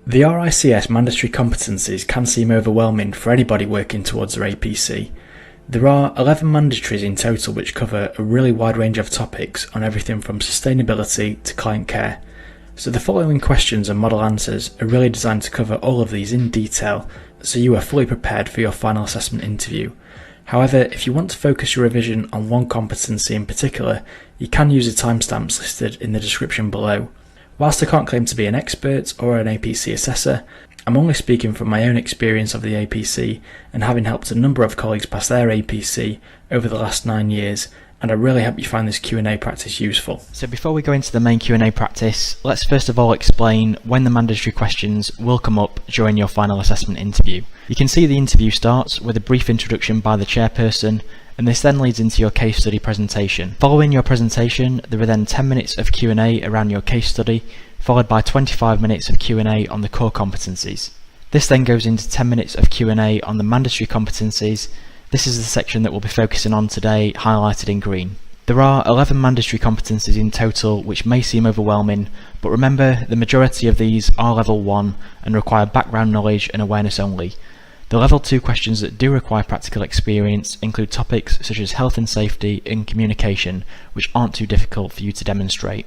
The RICS mandatory competencies can seem overwhelming for anybody working towards their APC. There are 11 mandatories in total which cover a really wide range of topics on everything from sustainability to client care. So the following questions and model answers are really designed to cover all of these in detail so you are fully prepared for your final assessment interview. However, if you want to focus your revision on one competency in particular, you can use the timestamps listed in the description below. Whilst I can't claim to be an expert or an APC assessor, I'm only speaking from my own experience of the APC and having helped a number of colleagues pass their APC over the last 9 years, and I really hope you find this Q&A practice useful. So before we go into the main Q&A practice, let's first of all explain when the mandatory questions will come up during your final assessment interview. You can see the interview starts with a brief introduction by the chairperson, and this then leads into your case study presentation. Following your presentation, there are then 10 minutes of Q&A around your case study, followed by 25 minutes of Q&A on the core competencies. This then goes into 10 minutes of Q&A on the mandatory competencies. This is the section that we'll be focusing on today, highlighted in green. There are 11 mandatory competencies in total, which may seem overwhelming, but remember the majority of these are level 1 and require background knowledge and awareness only. The level 2 questions that do require practical experience include topics such as health and safety and communication, which aren't too difficult for you to demonstrate.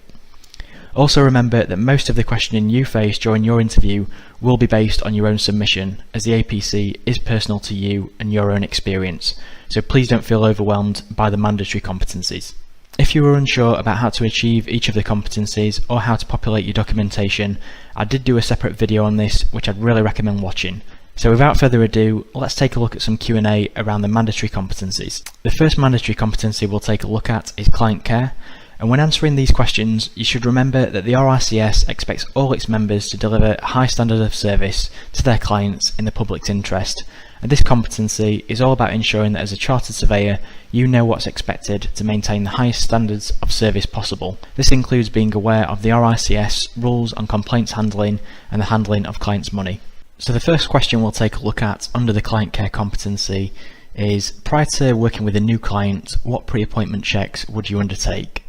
Also remember that most of the questioning you face during your interview will be based on your own submission, as the APC is personal to you and your own experience, so please don't feel overwhelmed by the mandatory competencies. If you are unsure about how to achieve each of the competencies or how to populate your documentation, I did do a separate video on this which I'd really recommend watching. So without further ado, let's take a look at some Q&A around the mandatory competencies. The first mandatory competency we'll take a look at is client care. And when answering these questions, you should remember that the RICS expects all its members to deliver a high standard of service to their clients in the public's interest. And this competency is all about ensuring that as a chartered surveyor, you know what's expected to maintain the highest standards of service possible. This includes being aware of the RICS rules on complaints handling and the handling of clients' money. So the first question we'll take a look at under the client care competency is, prior to working with a new client, what pre-appointment checks would you undertake?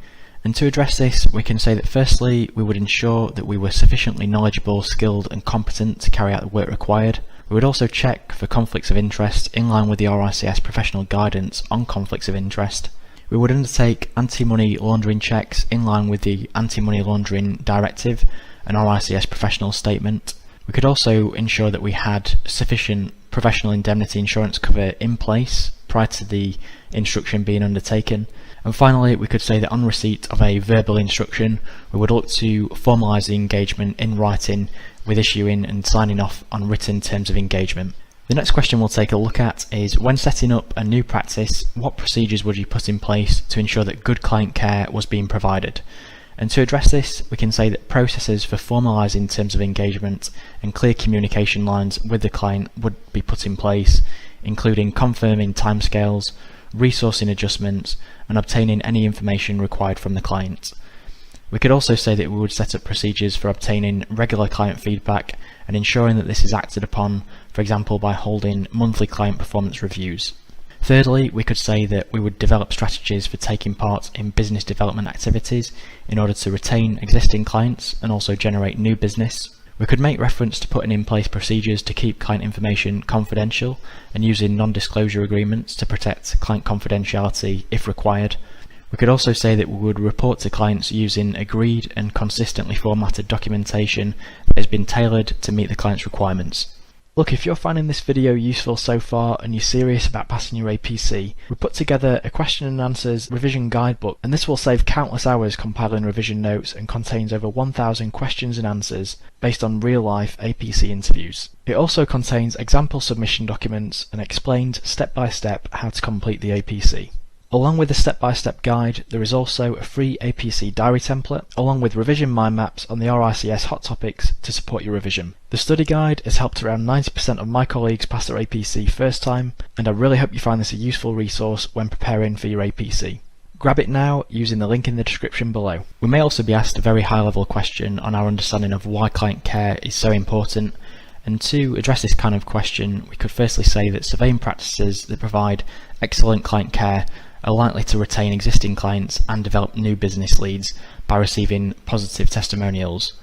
And to address this, we can say that firstly, we would ensure that we were sufficiently knowledgeable, skilled and competent to carry out the work required. We would also check for conflicts of interest in line with the RICS professional guidance on conflicts of interest. We would undertake anti-money laundering checks in line with the Anti-Money Laundering Directive and RICS professional statement. We could also ensure that we had sufficient professional indemnity insurance cover in place prior to the instruction being undertaken. And finally, we could say that on receipt of a verbal instruction, we would look to formalise the engagement in writing with issuing and signing off on written terms of engagement. The next question we'll take a look at is, when setting up a new practice, what procedures would you put in place to ensure that good client care was being provided? And to address this, we can say that processes for formalising terms of engagement and clear communication lines with the client would be put in place, including confirming timescales, resourcing adjustments, and obtaining any information required from the client. We could also say that we would set up procedures for obtaining regular client feedback and ensuring that this is acted upon, for example by holding monthly client performance reviews. Thirdly, we could say that we would develop strategies for taking part in business development activities in order to retain existing clients and also generate new business. We could make reference to putting in place procedures to keep client information confidential and using non-disclosure agreements to protect client confidentiality if required. We could also say that we would report to clients using agreed and consistently formatted documentation that has been tailored to meet the client's requirements. Look, if you're finding this video useful so far and you're serious about passing your APC, we put together a question and answers revision guidebook, and this will save countless hours compiling revision notes and contains over 1,000 questions and answers based on real-life APC interviews. It also contains example submission documents and explained step-by-step how to complete the APC. Along with the step-by-step guide, there is also a free APC diary template, along with revision mind maps on the RICS hot topics to support your revision. The study guide has helped around 90% of my colleagues pass their APC first time, and I really hope you find this a useful resource when preparing for your APC. Grab it now using the link in the description below. We may also be asked a very high-level question on our understanding of why client care is so important, and to address this kind of question, we could firstly say that surveying practices that provide excellent client care are likely to retain existing clients and develop new business leads by receiving positive testimonials.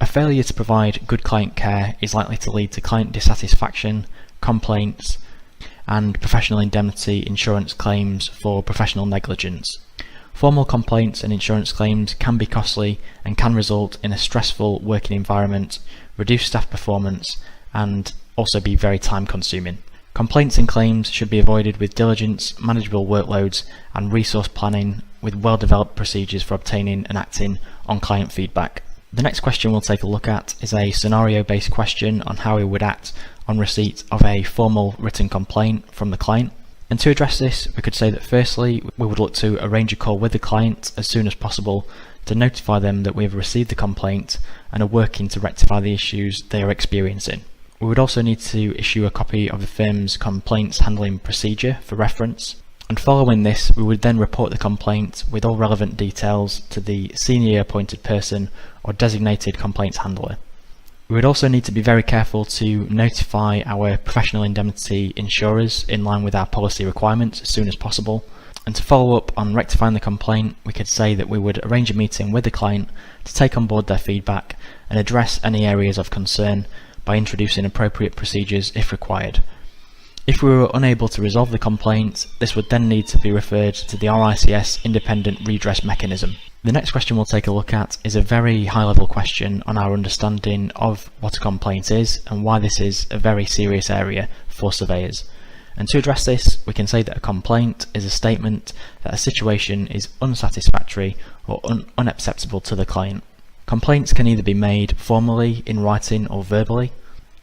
A failure to provide good client care is likely to lead to client dissatisfaction, complaints, and professional indemnity insurance claims for professional negligence. Formal complaints and insurance claims can be costly and can result in a stressful working environment, reduce staff performance, and also be very time consuming. Complaints and claims should be avoided with diligence, manageable workloads, and resource planning with well-developed procedures for obtaining and acting on client feedback. The next question we'll take a look at is a scenario-based question on how we would act on receipt of a formal written complaint from the client. And to address this, we could say that firstly, we would look to arrange a call with the client as soon as possible to notify them that we have received the complaint and are working to rectify the issues they are experiencing. We would also need to issue a copy of the firm's complaints handling procedure for reference. And following this, we would then report the complaint with all relevant details to the senior appointed person or designated complaints handler. We would also need to be very careful to notify our professional indemnity insurers in line with our policy requirements as soon as possible. And to follow up on rectifying the complaint, we could say that we would arrange a meeting with the client to take on board their feedback and address any areas of concern by introducing appropriate procedures if required. If we were unable to resolve the complaint, this would then need to be referred to the RICS independent redress mechanism. The next question we'll take a look at is a very high-level question on our understanding of what a complaint is and why this is a very serious area for surveyors. And to address this, we can say that a complaint is a statement that a situation is unsatisfactory or unacceptable to the client. Complaints can either be made formally, in writing, or verbally.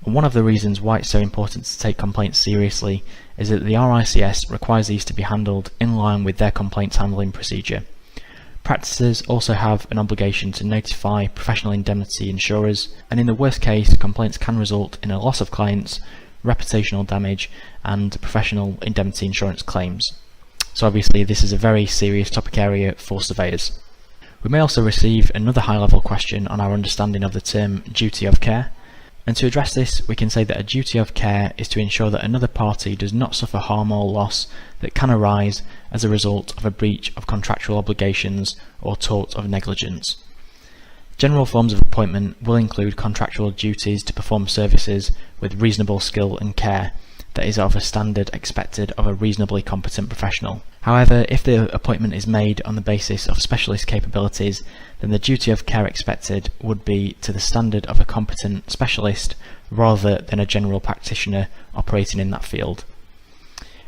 And one of the reasons why it's so important to take complaints seriously is that the RICS requires these to be handled in line with their complaints handling procedure. Practices also have an obligation to notify professional indemnity insurers, and in the worst case, complaints can result in a loss of clients, reputational damage, and professional indemnity insurance claims. So obviously this is a very serious topic area for surveyors. We may also receive another high-level question on our understanding of the term duty of care. And to address this, we can say that a duty of care is to ensure that another party does not suffer harm or loss that can arise as a result of a breach of contractual obligations or tort of negligence. General forms of appointment will include contractual duties to perform services with reasonable skill and care that is of a standard expected of a reasonably competent professional. However, if the appointment is made on the basis of specialist capabilities, then the duty of care expected would be to the standard of a competent specialist rather than a general practitioner operating in that field.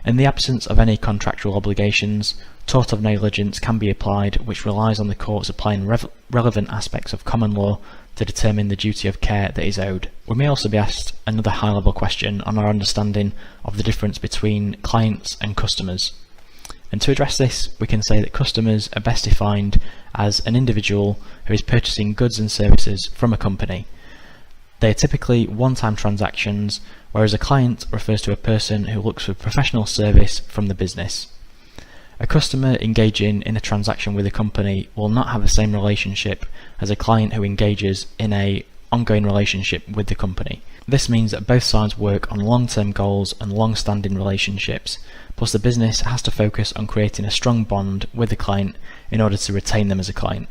In the absence of any contractual obligations, tort of negligence can be applied, which relies on the courts applying relevant aspects of common law to determine the duty of care that is owed. We may also be asked another high-level question on our understanding of the difference between clients and customers. And to address this, we can say that customers are best defined as an individual who is purchasing goods and services from a company. They are typically one-time transactions, whereas a client refers to a person who looks for professional service from the business. A customer engaging in a transaction with a company will not have the same relationship as a client who engages in an ongoing relationship with the company. This means that both sides work on long-term goals and long-standing relationships, plus the business has to focus on creating a strong bond with the client in order to retain them as a client.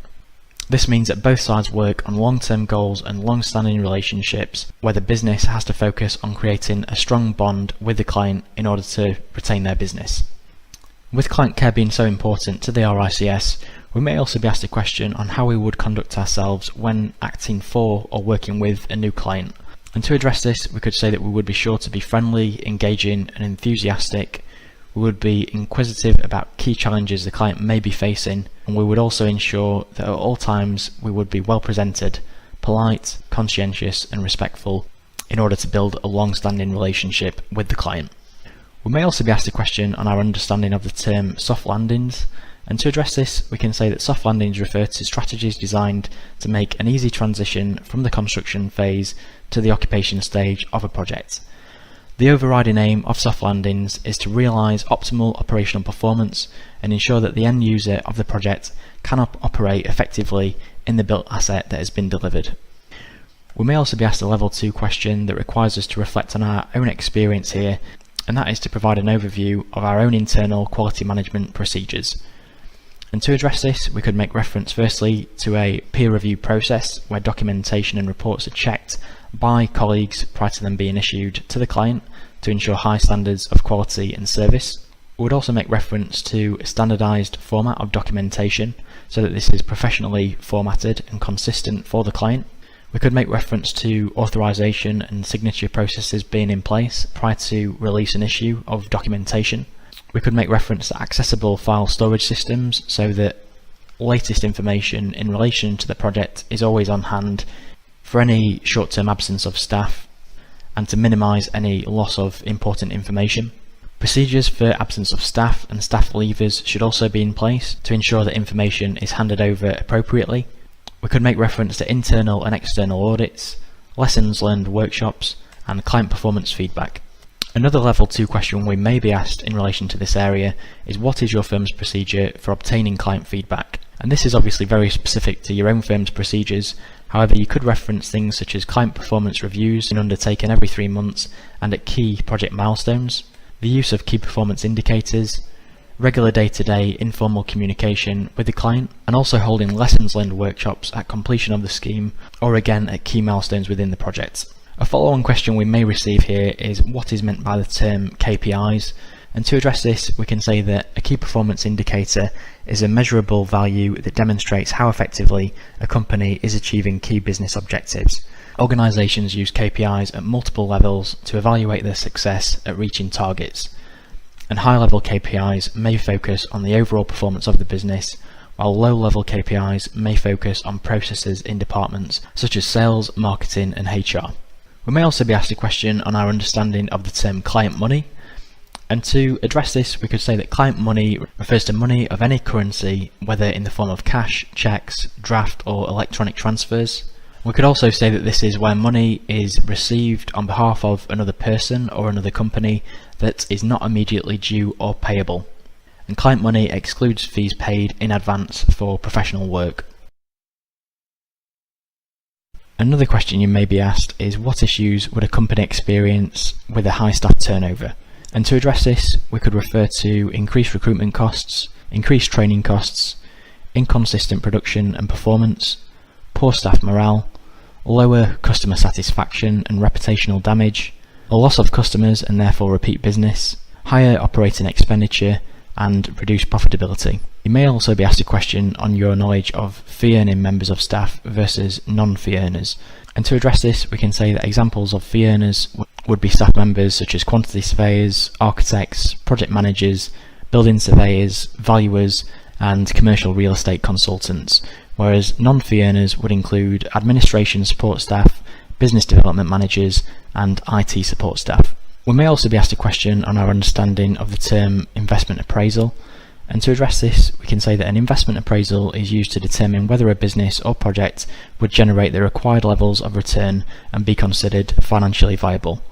This means that both sides work on long-term goals and long-standing relationships, where the business has to focus on creating a strong bond with the client in order to retain their business. With client care being so important to the RICS, we may also be asked a question on how we would conduct ourselves when acting for or working with a new client. And to address this, we could say that we would be sure to be friendly, engaging, and enthusiastic. We would be inquisitive about key challenges the client may be facing, and we would also ensure that at all times we would be well presented, polite, conscientious, and respectful in order to build a long-standing relationship with the client. We may also be asked a question on our understanding of the term soft landings, and to address this, we can say that soft landings refer to strategies designed to make an easy transition from the construction phase to the occupation stage of a project. The overriding aim of soft landings is to realise optimal operational performance and ensure that the end user of the project can operate effectively in the built asset that has been delivered. We may also be asked a level 2 question that requires us to reflect on our own experience here, and that is to provide an overview of our own internal quality management procedures. And to address this, we could make reference firstly to a peer review process where documentation and reports are checked by colleagues prior to them being issued to the client to ensure high standards of quality and service. We would also make reference to a standardised format of documentation so that this is professionally formatted and consistent for the client. We could make reference to authorisation and signature processes being in place prior to release and issue of documentation. We could make reference to accessible file storage systems so that latest information in relation to the project is always on hand for any short-term absence of staff and to minimise any loss of important information. Procedures for absence of staff and staff leavers should also be in place to ensure that information is handed over appropriately. We could make reference to internal and external audits, lessons learned workshops, and client performance feedback. Another level 2 question we may be asked in relation to this area is what is your firm's procedure for obtaining client feedback? And this is obviously very specific to your own firm's procedures. However, you could reference things such as client performance reviews undertaken every 3 months and at key project milestones, the use of key performance indicators, regular day-to-day informal communication with the client, and also holding lessons learned workshops at completion of the scheme or again at key milestones within the project. A follow-on question we may receive here is what is meant by the term KPIs, and to address this we can say that a key performance indicator is a measurable value that demonstrates how effectively a company is achieving key business objectives. Organisations use KPIs at multiple levels to evaluate their success at reaching targets, and high-level KPIs may focus on the overall performance of the business, while low-level KPIs may focus on processes in departments such as sales, marketing and HR. We may also be asked a question on our understanding of the term client money, and to address this we could say that client money refers to money of any currency, whether in the form of cash, cheques, draft or electronic transfers. We could also say that this is where money is received on behalf of another person or another company that is not immediately due or payable, and client money excludes fees paid in advance for professional work. Another question you may be asked is what issues would a company experience with a high staff turnover? And to address this, we could refer to increased recruitment costs, increased training costs, inconsistent production and performance, poor staff morale, lower customer satisfaction and reputational damage, a loss of customers and therefore repeat business, higher operating expenditure, and reduced profitability. You may also be asked a question on your knowledge of fee-earning members of staff versus non-fee earners. And to address this, we can say that examples of fee earners would be staff members such as quantity surveyors, architects, project managers, building surveyors, valuers, and commercial real estate consultants, whereas non-fee earners would include administration support staff, business development managers, and IT support staff. We may also be asked a question on our understanding of the term investment appraisal, and to address this we can say that an investment appraisal is used to determine whether a business or project would generate the required levels of return and be considered financially viable.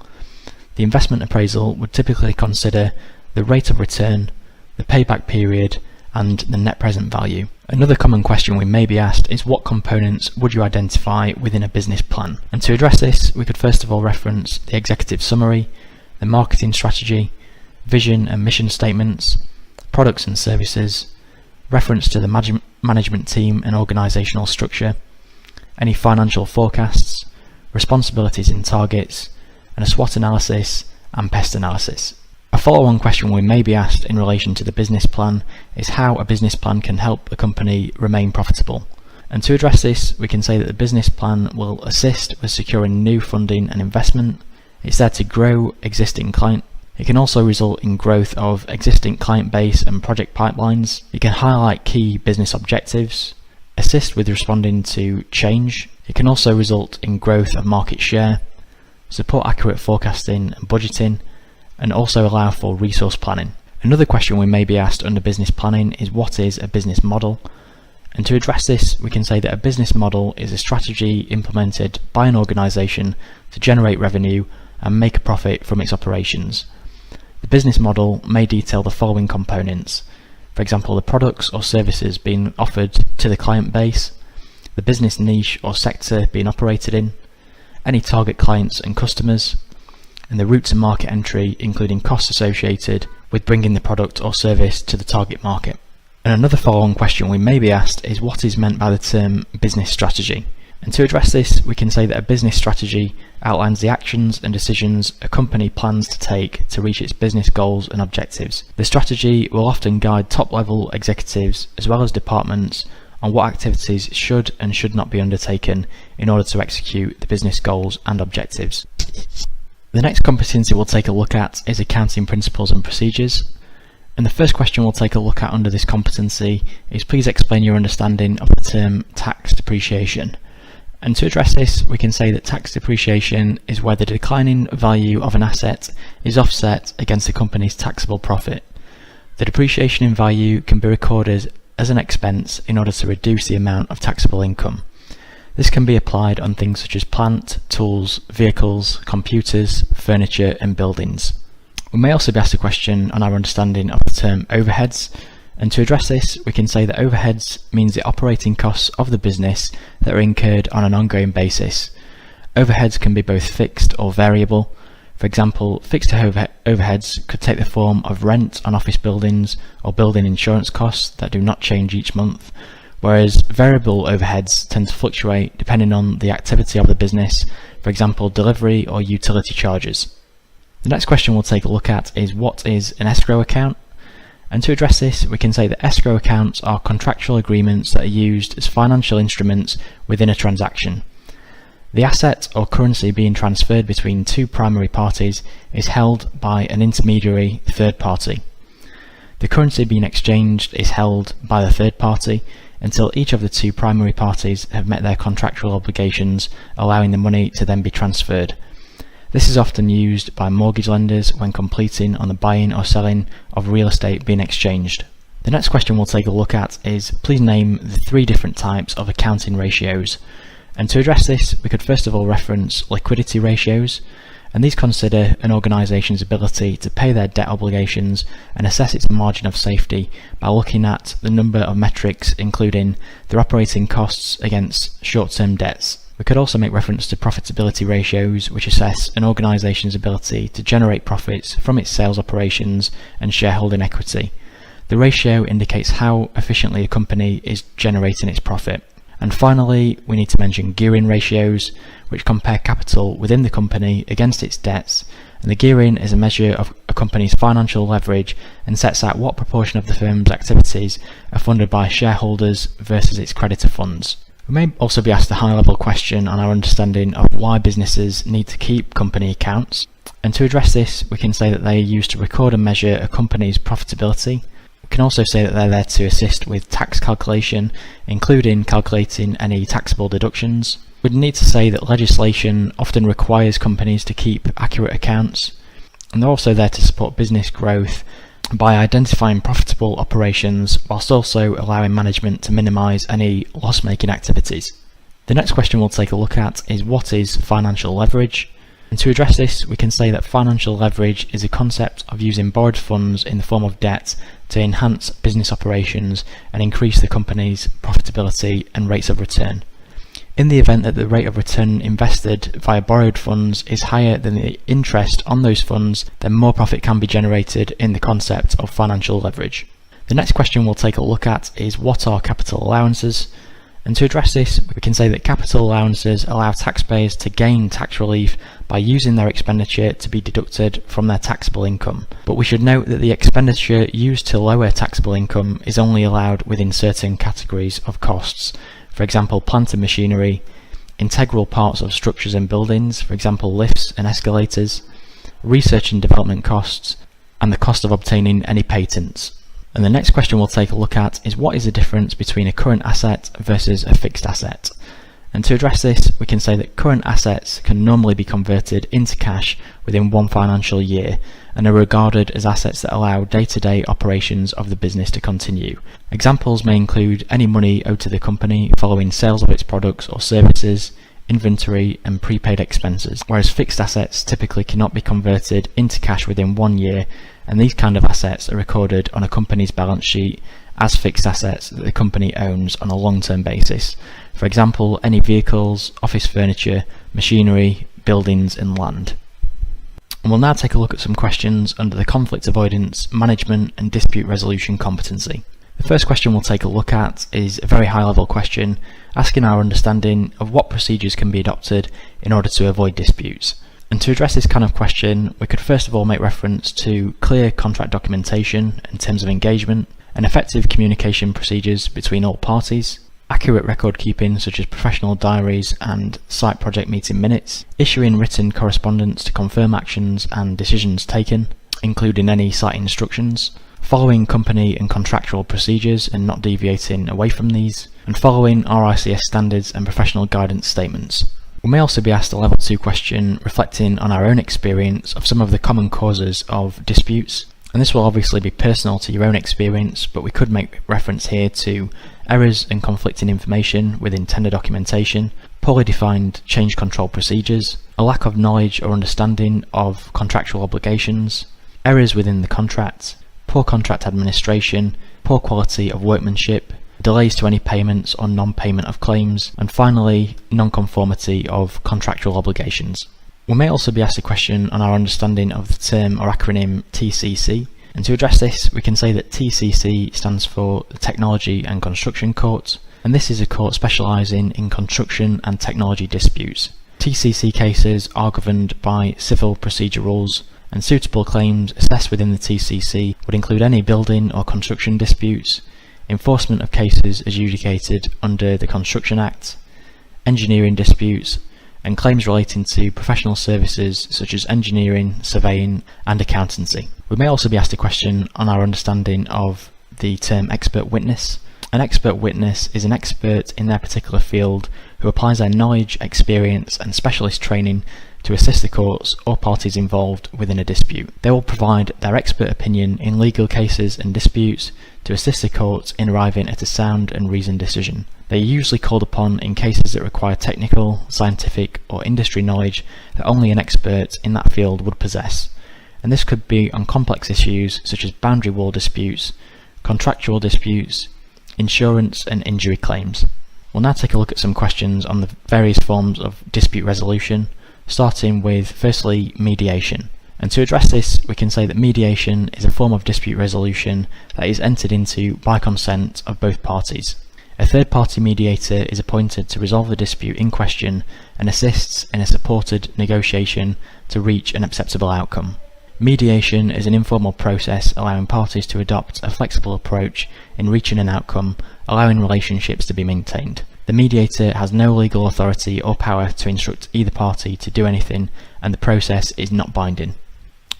The investment appraisal would typically consider the rate of return, the payback period, and the net present value. Another common question we may be asked is what components would you identify within a business plan? And to address this we could first of all reference the executive summary, the marketing strategy, vision and mission statements, products and services, reference to the management team and organisational structure, any financial forecasts, responsibilities and targets, and a SWOT analysis and pest analysis. A follow-on question we may be asked in relation to the business plan is how a business plan can help a company remain profitable. And to address this, we can say that the business plan will assist with securing new funding and investment. It's there to grow existing client. It can also result in growth of existing client base and project pipelines. It can highlight key business objectives, assist with responding to change. It can also result in growth of market share, support accurate forecasting and budgeting, and also allow for resource planning. Another question we may be asked under business planning is what is a business model? And to address this, we can say that a business model is a strategy implemented by an organisation to generate revenue and make a profit from its operations. The business model may detail the following components: for example, the products or services being offered to the client base, the business niche or sector being operated in, any target clients and customers, and the route to market entry, including costs associated with bringing the product or service to the target market. And another follow-on question we may be asked is what is meant by the term business strategy? And to address this, we can say that a business strategy outlines the actions and decisions a company plans to take to reach its business goals and objectives. The strategy will often guide top-level executives as well as departments on what activities should and should not be undertaken in order to execute the business goals and objectives. The next competency we'll take a look at is accounting principles and procedures. And the first question we'll take a look at under this competency is please explain your understanding of the term tax depreciation. And to address this, we can say that tax depreciation is where the declining value of an asset is offset against the company's taxable profit. The depreciation in value can be recorded as an expense in order to reduce the amount of taxable income. This can be applied on things such as plant, tools, vehicles, computers, furniture and buildings. We may also be asked a question on our understanding of the term overheads, and to address this we can say that overheads means the operating costs of the business that are incurred on an ongoing basis. Overheads can be both fixed or variable. For example, fixed overheads could take the form of rent on office buildings or building insurance costs that do not change each month, whereas variable overheads tend to fluctuate depending on the activity of the business, for example delivery or utility charges. The next question we'll take a look at is what is an escrow account? And to address this, we can say that escrow accounts are contractual agreements that are used as financial instruments within a transaction. The asset or currency being transferred between two primary parties is held by an intermediary third party. The currency being exchanged is held by the third party until each of the two primary parties have met their contractual obligations, allowing the money to then be transferred. This is often used by mortgage lenders when completing on the buying or selling of real estate being exchanged. The next question we'll take a look at is please name the three different types of accounting ratios. And to address this, we could first of all reference liquidity ratios, and these consider an organisation's ability to pay their debt obligations and assess its margin of safety by looking at the number of metrics including their operating costs against short-term debts. We could also make reference to profitability ratios, which assess an organisation's ability to generate profits from its sales operations and shareholding equity. The ratio indicates how efficiently a company is generating its profit. And finally, we need to mention gearing ratios, which compare capital within the company against its debts, and the gearing is a measure of a company's financial leverage and sets out what proportion of the firm's activities are funded by shareholders versus its creditor funds. We may also be asked a high-level question on our understanding of why businesses need to keep company accounts, and to address this we can say that they are used to record and measure a company's profitability. We can also say that they're there to assist with tax calculation, including calculating any taxable deductions. We'd need to say that legislation often requires companies to keep accurate accounts, and they're also there to support business growth by identifying profitable operations whilst also allowing management to minimise any loss-making activities. The next question we'll take a look at is what is financial leverage? And to address this, we can say that financial leverage is a concept of using borrowed funds in the form of debt to enhance business operations and increase the company's profitability and rates of return. In the event that the rate of return invested via borrowed funds is higher than the interest on those funds, then more profit can be generated in the concept of financial leverage. The next question we'll take a look at is what are capital allowances? And to address this, we can say that capital allowances allow taxpayers to gain tax relief by using their expenditure to be deducted from their taxable income. But we should note that the expenditure used to lower taxable income is only allowed within certain categories of costs. For example, plant and machinery, integral parts of structures and buildings, for example lifts and escalators, research and development costs, and the cost of obtaining any patents. And the next question we'll take a look at is what is the difference between a current asset versus a fixed asset? And to address this, we can say that current assets can normally be converted into cash within one financial year and are regarded as assets that allow day-to-day operations of the business to continue. Examples may include any money owed to the company following sales of its products or services, inventory and prepaid expenses, whereas fixed assets typically cannot be converted into cash within 1 year, and these kind of assets are recorded on a company's balance sheet as fixed assets that the company owns on a long-term basis. For example, any vehicles, office furniture, machinery, buildings and land. And we'll now take a look at some questions under the conflict avoidance, management and dispute resolution competency. The The first question we'll take a look at is a very high level question asking our understanding of what procedures can be adopted in order to avoid disputes. And to address this kind of question, we could first of all make reference to clear contract documentation and terms of engagement, and effective communication procedures between all parties, accurate record keeping such as professional diaries and site project meeting minutes, issuing written correspondence to confirm actions and decisions taken, including any site instructions, following company and contractual procedures and not deviating away from these, and following RICS standards and professional guidance statements. We may also be asked a level 2 question reflecting on our own experience of some of the common causes of disputes, and this will obviously be personal to your own experience, but we could make reference here to errors and conflicting information within tender documentation, poorly defined change control procedures, a lack of knowledge or understanding of contractual obligations, errors within the contract, poor contract administration, poor quality of workmanship, delays to any payments or non-payment of claims, and finally, non-conformity of contractual obligations. We may also be asked a question on our understanding of the term or acronym TCC, and to address this we can say that TCC stands for the Technology and Construction Court, and this is a court specialising in construction and technology disputes. TCC cases are governed by civil procedure rules, and suitable claims assessed within the TCC would include any building or construction disputes, enforcement of cases adjudicated under the Construction Act, engineering disputes, and claims relating to professional services such as engineering, surveying, and accountancy. We may also be asked a question on our understanding of the term expert witness. An expert witness is an expert in their particular field who applies their knowledge, experience, and specialist training to assist the courts or parties involved within a dispute. They will provide their expert opinion in legal cases and disputes to assist the courts in arriving at a sound and reasoned decision. They are usually called upon in cases that require technical, scientific, or industry knowledge that only an expert in that field would possess, and this could be on complex issues such as boundary wall disputes, contractual disputes, insurance and injury claims. We'll now take a look at some questions on the various forms of dispute resolution, starting with firstly mediation. And to address this, we can say that mediation is a form of dispute resolution that is entered into by consent of both parties. A third-party mediator is appointed to resolve the dispute in question and assists in a supported negotiation to reach an acceptable outcome. Mediation is an informal process allowing parties to adopt a flexible approach in reaching an outcome, allowing relationships to be maintained. The mediator has no legal authority or power to instruct either party to do anything, and the process is not binding.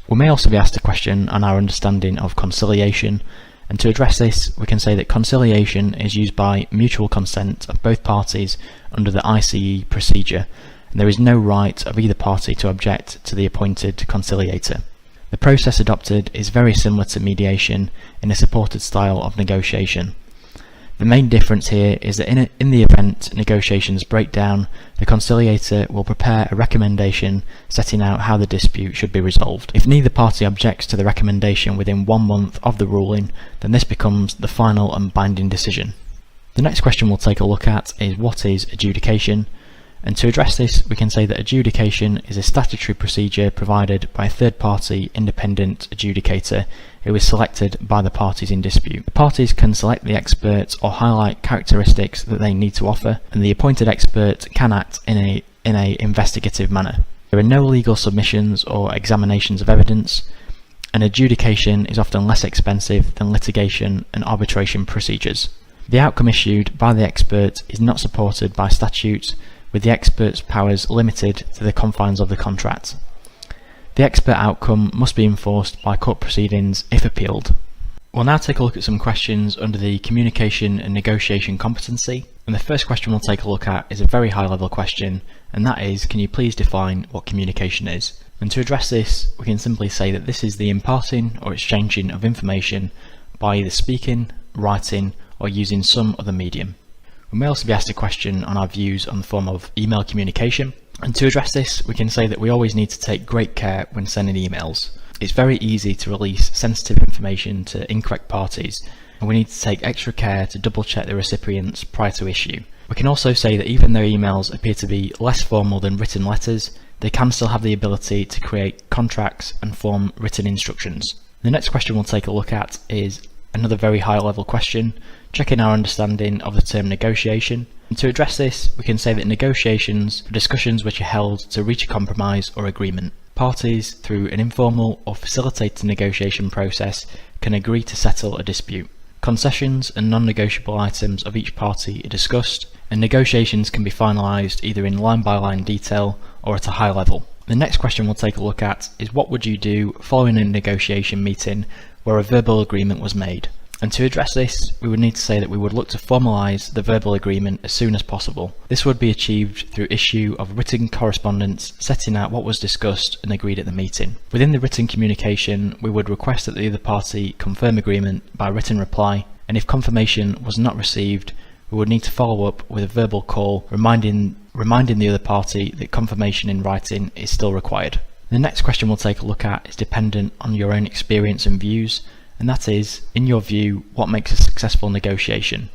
We may also be asked a question on our understanding of conciliation, and to address this we can say that conciliation is used by mutual consent of both parties under the ICE procedure, and there is no right of either party to object to the appointed conciliator. The process adopted is very similar to mediation in a supported style of negotiation. The main difference here is that in the event negotiations break down, the conciliator will prepare a recommendation setting out how the dispute should be resolved. If neither party objects to the recommendation within 1 month of the ruling, then this becomes the final and binding decision. The next question we'll take a look at is what is adjudication? And to address this, we can say that adjudication is a statutory procedure provided by a third-party independent adjudicator who is selected by the parties in dispute. The parties can select the expert or highlight characteristics that they need to offer, and the appointed expert can act in a investigative manner. There are no legal submissions or examinations of evidence, and adjudication is often less expensive than litigation and arbitration procedures. The outcome issued by the expert is not supported by statute, with the expert's powers limited to the confines of the contract. The expert outcome must be enforced by court proceedings if appealed. We'll now take a look at some questions under the communication and negotiation competency, and the first question we'll take a look at is a very high level question, and that is, can you please define what communication is? And to address this, we can simply say that this is the imparting or exchanging of information by either speaking, writing, or using some other medium. We may also be asked a question on our views on the form of email communication, and to address this we can say that we always need to take great care when sending emails. It's very easy to release sensitive information to incorrect parties, and we need to take extra care to double check the recipients prior to issue. We can also say that even though emails appear to be less formal than written letters, they can still have the ability to create contracts and form written instructions. The next question we'll take a look at is another very high level question, checking our understanding of the term negotiation. And to address this, we can say that negotiations are discussions which are held to reach a compromise or agreement. Parties, through an informal or facilitated negotiation process, can agree to settle a dispute. Concessions and non-negotiable items of each party are discussed, and negotiations can be finalised either in line-by-line detail or at a high level. The next question we'll take a look at is what would you do following a negotiation meeting where a verbal agreement was made? And to address this, we would need to say that we would look to formalise the verbal agreement as soon as possible. This would be achieved through issue of written correspondence setting out what was discussed and agreed at the meeting. Within the written communication, we would request that the other party confirm agreement by written reply, and if confirmation was not received, we would need to follow up with a verbal call reminding the other party that confirmation in writing is still required. The next question we'll take a look at is dependent on your own experience and views, and that is, in your view, what makes a successful negotiation?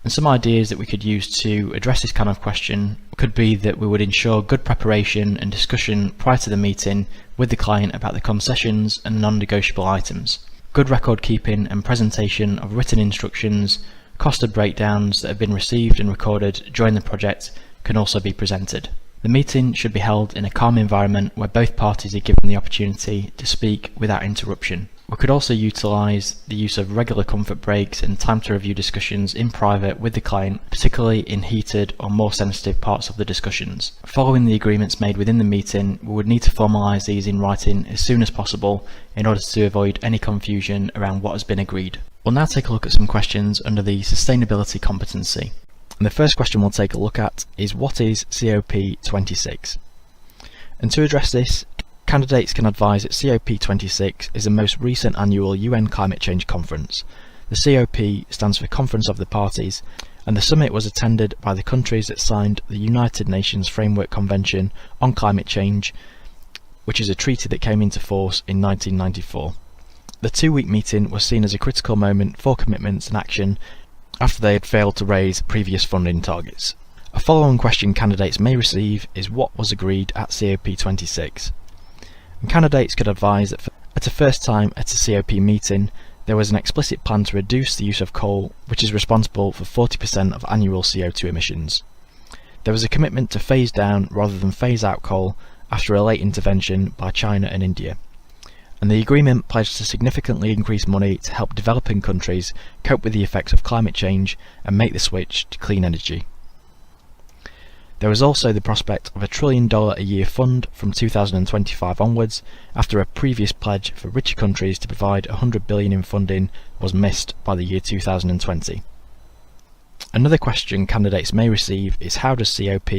And some ideas that we could use to address this kind of question could be that we would ensure good preparation and discussion prior to the meeting with the client about the concessions and non-negotiable items. Good record keeping and presentation of written instructions, costed breakdowns that have been received and recorded during the project can also be presented. The meeting should be held in a calm environment where both parties are given the opportunity to speak without interruption. We could also utilise the use of regular comfort breaks and time to review discussions in private with the client, particularly in heated or more sensitive parts of the discussions. Following the agreements made within the meeting, we would need to formalise these in writing as soon as possible in order to avoid any confusion around what has been agreed. We'll now take a look at some questions under the sustainability competency. And the first question we'll take a look at is what is COP26? And to address this, candidates can advise that COP26 is the most recent annual UN climate change conference. The COP stands for Conference of the Parties, and the summit was attended by the countries that signed the United Nations Framework Convention on Climate Change, which is a treaty that came into force in 1994. The two-week meeting was seen as a critical moment for commitments and action after they had failed to raise previous funding targets. A follow-on question candidates may receive is what was agreed at COP26. And candidates could advise that at a first time at a COP meeting, there was an explicit plan to reduce the use of coal, which is responsible for 40% of annual CO2 emissions. There was a commitment to phase down rather than phase out coal after a late intervention by China and India. And the agreement pledged to significantly increase money to help developing countries cope with the effects of climate change and make the switch to clean energy. There was also the prospect of a $1 trillion a year fund from 2025 onwards, after a previous pledge for richer countries to provide $100 billion in funding was missed by the year 2020. Another question candidates may receive is how does COP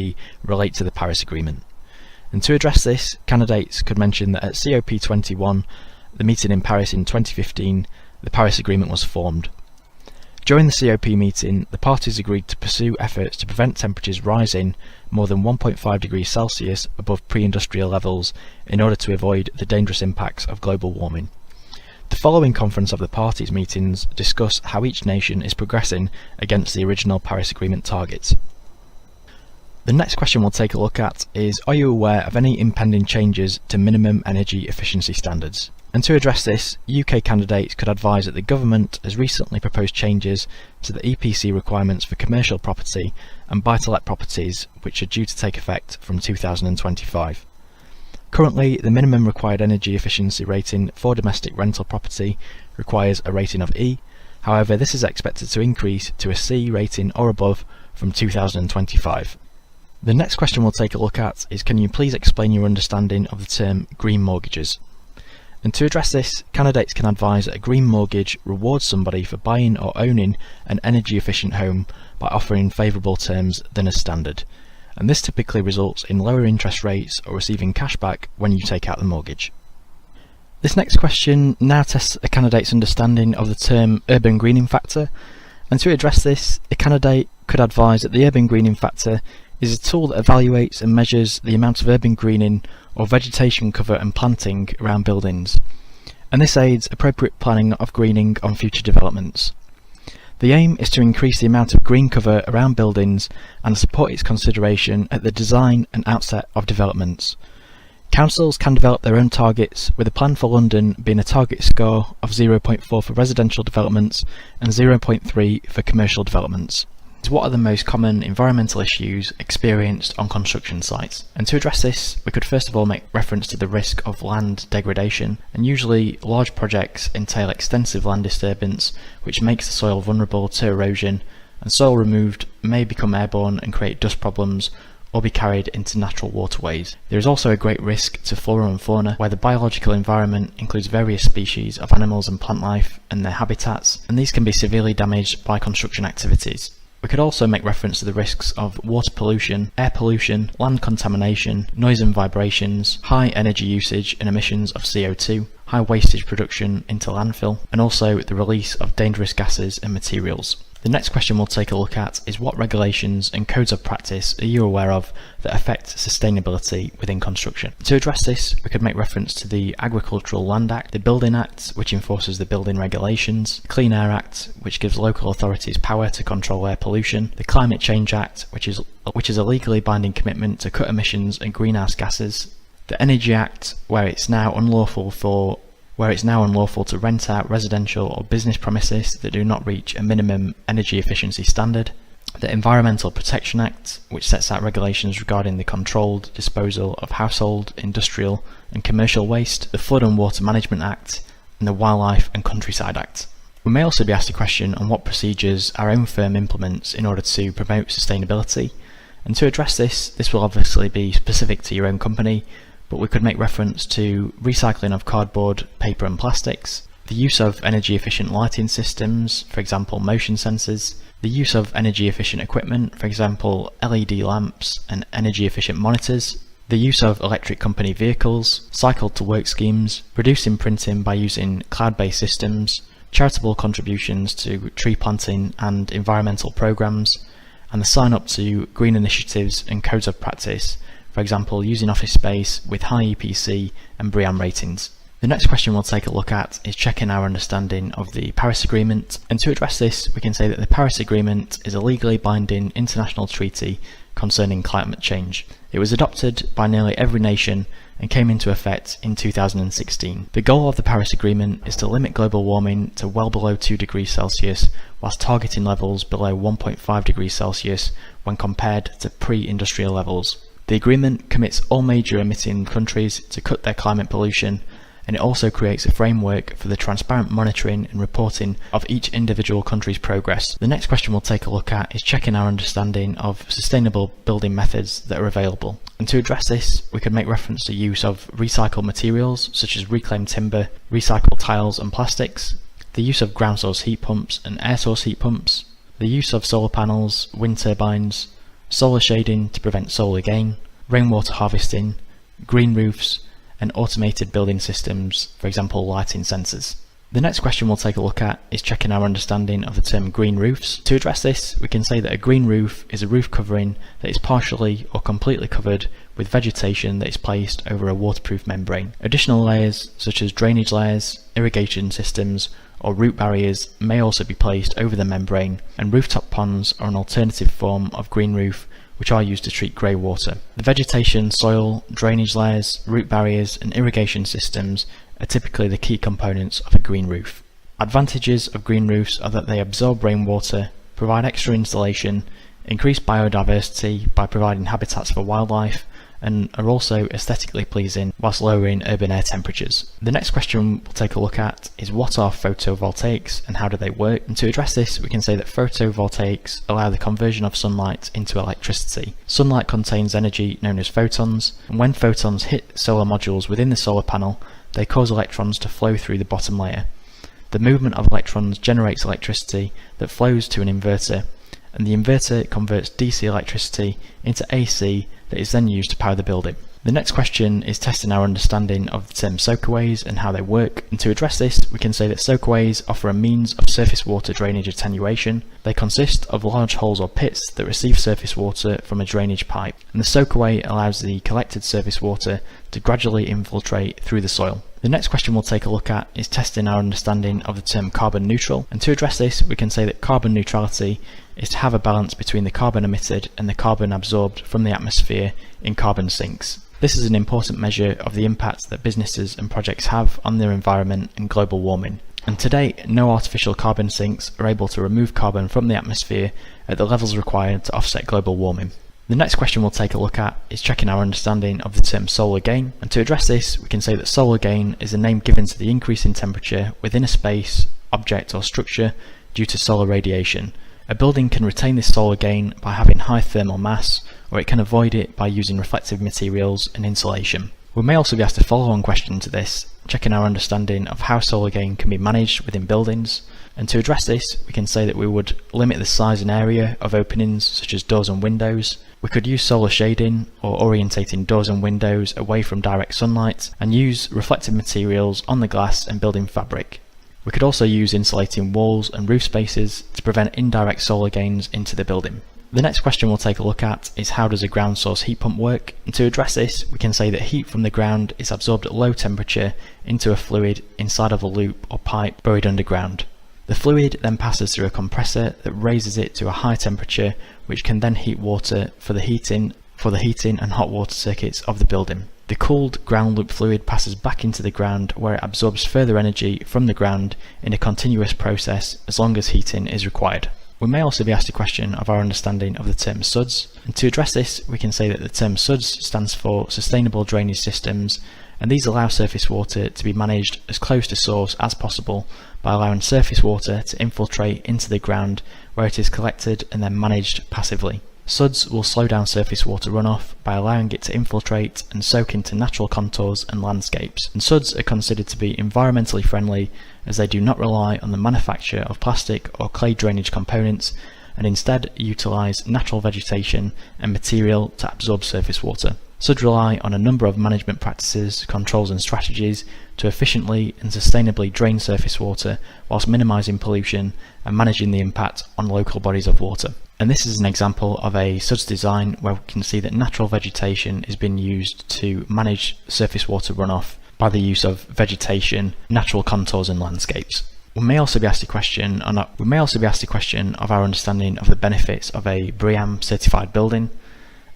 relate to the Paris Agreement? And to address this, candidates could mention that at COP21, the meeting in Paris in 2015, the Paris Agreement was formed. During the COP meeting, the parties agreed to pursue efforts to prevent temperatures rising more than 1.5 degrees Celsius above pre-industrial levels in order to avoid the dangerous impacts of global warming. The following Conference of the Parties meetings discuss how each nation is progressing against the original Paris Agreement targets. The next question we'll take a look at is, are you aware of any impending changes to minimum energy efficiency standards? And to address this, UK candidates could advise that the government has recently proposed changes to the EPC requirements for commercial property and buy-to-let properties, which are due to take effect from 2025. Currently, the minimum required energy efficiency rating for domestic rental property requires a rating of E. However, this is expected to increase to a C rating or above from 2025. The next question we'll take a look at is, can you please explain your understanding of the term green mortgages? And to address this, candidates can advise that a green mortgage rewards somebody for buying or owning an energy efficient home by offering favourable terms than as standard. And this typically results in lower interest rates or receiving cash back when you take out the mortgage. This next question now tests a candidate's understanding of the term urban greening factor. And to address this, a candidate could advise that the urban greening factor is a tool that evaluates and measures the amount of urban greening or vegetation cover and planting around buildings, and this aids appropriate planning of greening on future developments. The aim is to increase the amount of green cover around buildings and support its consideration at the design and outset of developments. Councils can develop their own targets, with a plan for London being a target score of 0.4 for residential developments and 0.3 for commercial developments. What are the most common environmental issues experienced on construction sites? And to address this, we could first of all make reference to the risk of land degradation, and usually large projects entail extensive land disturbance, which makes the soil vulnerable to erosion, and soil removed may become airborne and create dust problems, or be carried into natural waterways. There is also a great risk to flora and fauna, where the biological environment includes various species of animals and plant life and their habitats, and these can be severely damaged by construction activities. We could also make reference to the risks of water pollution, air pollution, land contamination, noise and vibrations, high energy usage and emissions of CO2, high wastage production into landfill, and also the release of dangerous gases and materials. The next question we'll take a look at is what regulations and codes of practice are you aware of that affect sustainability within construction? To address this, we could make reference to the Agricultural Land Act, the Building Act, which enforces the building regulations, the Clean Air Act, which gives local authorities power to control air pollution, the Climate Change Act, which is a legally binding commitment to cut emissions and greenhouse gases, the Energy Act, where it's now unlawful to rent out residential or business premises that do not reach a minimum energy efficiency standard, the Environmental Protection Act, which sets out regulations regarding the controlled disposal of household, industrial and commercial waste, the Flood and Water Management Act, and the Wildlife and Countryside Act. We may also be asked a question on what procedures our own firm implements in order to promote sustainability, and to address this will obviously be specific to your own company, but we could make reference to recycling of cardboard, paper and plastics, the use of energy efficient lighting systems, for example motion sensors, the use of energy efficient equipment, for example LED lamps and energy efficient monitors, the use of electric company vehicles, cycle to work schemes, reducing printing by using cloud-based systems, charitable contributions to tree planting and environmental programs, and the sign up to green initiatives and codes of practice, for example using office space with high APC and BREEAM ratings. The next question we'll take a look at is checking our understanding of the Paris Agreement, and to address this we can say that the Paris Agreement is a legally binding international treaty concerning climate change. It was adopted by nearly every nation and came into effect in 2016. The goal of the Paris Agreement is to limit global warming to well below 2 degrees Celsius, whilst targeting levels below 1.5 degrees Celsius when compared to pre-industrial levels. The agreement commits all major emitting countries to cut their climate pollution, and it also creates a framework for the transparent monitoring and reporting of each individual country's progress. The next question we'll take a look at is checking our understanding of sustainable building methods that are available. And to address this, we could make reference to use of recycled materials such as reclaimed timber, recycled tiles and plastics, the use of ground source heat pumps and air source heat pumps, the use of solar panels, wind turbines, solar shading to prevent solar gain, rainwater harvesting, green roofs, and automated building systems, for example lighting sensors. The next question we'll take a look at is checking our understanding of the term green roofs. To address this, we can say that a green roof is a roof covering that is partially or completely covered with vegetation that is placed over a waterproof membrane. Additional layers such as drainage layers, irrigation systems, or root barriers may also be placed over the membrane, and rooftop ponds are an alternative form of green roof which are used to treat grey water. The vegetation, soil, drainage layers, root barriers and irrigation systems are typically the key components of a green roof. Advantages of green roofs are that they absorb rainwater, provide extra insulation, increase biodiversity by providing habitats for wildlife, and are also aesthetically pleasing whilst lowering urban air temperatures. The next question we'll take a look at is what are photovoltaics and how do they work? And to address this, we can say that photovoltaics allow the conversion of sunlight into electricity. Sunlight contains energy known as photons, and when photons hit solar modules within the solar panel, they cause electrons to flow through the bottom layer. The movement of electrons generates electricity that flows to an inverter, and the inverter converts DC electricity into AC that is then used to power the building. The next question is testing our understanding of the term soakaways and how they work, and to address this we can say that soakaways offer a means of surface water drainage attenuation. They consist of large holes or pits that receive surface water from a drainage pipe, and the soakaway allows the collected surface water to gradually infiltrate through the soil. The next question we'll take a look at is testing our understanding of the term carbon neutral, and to address this we can say that carbon neutrality is to have a balance between the carbon emitted and the carbon absorbed from the atmosphere in carbon sinks. This is an important measure of the impact that businesses and projects have on their environment and global warming. And to date, no artificial carbon sinks are able to remove carbon from the atmosphere at the levels required to offset global warming. The next question we'll take a look at is checking our understanding of the term solar gain. And to address this, we can say that solar gain is a name given to the increase in temperature within a space, object or structure due to solar radiation. A building can retain this solar gain by having high thermal mass, or it can avoid it by using reflective materials and insulation. We may also be asked a follow-on question to this, checking our understanding of how solar gain can be managed within buildings. And to address this, we can say that we would limit the size and area of openings such as doors and windows. We could use solar shading or orientating doors and windows away from direct sunlight, and use reflective materials on the glass and building fabric. We could also use insulating walls and roof spaces to prevent indirect solar gains into the building. The next question we'll take a look at is how does a ground source heat pump work? And to address this, we can say that heat from the ground is absorbed at low temperature into a fluid inside of a loop or pipe buried underground. The fluid then passes through a compressor that raises it to a high temperature, which can then heat water for the heating and hot water circuits of the building. The cooled ground loop fluid passes back into the ground, where it absorbs further energy from the ground in a continuous process as long as heating is required. We may also be asked a question of our understanding of the term SUDS, and to address this we can say that the term SUDS stands for Sustainable Drainage Systems, and these allow surface water to be managed as close to source as possible by allowing surface water to infiltrate into the ground where it is collected and then managed passively. SUDS will slow down surface water runoff by allowing it to infiltrate and soak into natural contours and landscapes. And SUDS are considered to be environmentally friendly as they do not rely on the manufacture of plastic or clay drainage components, and instead utilise natural vegetation and material to absorb surface water. SUDS rely on a number of management practices, controls and strategies to efficiently and sustainably drain surface water whilst minimising pollution and managing the impact on local bodies of water. And this is an example of a SUDS design where we can see that natural vegetation is being used to manage surface water runoff by the use of vegetation, natural contours and landscapes. We may also be asked a question of our understanding of the benefits of a BREEAM certified building.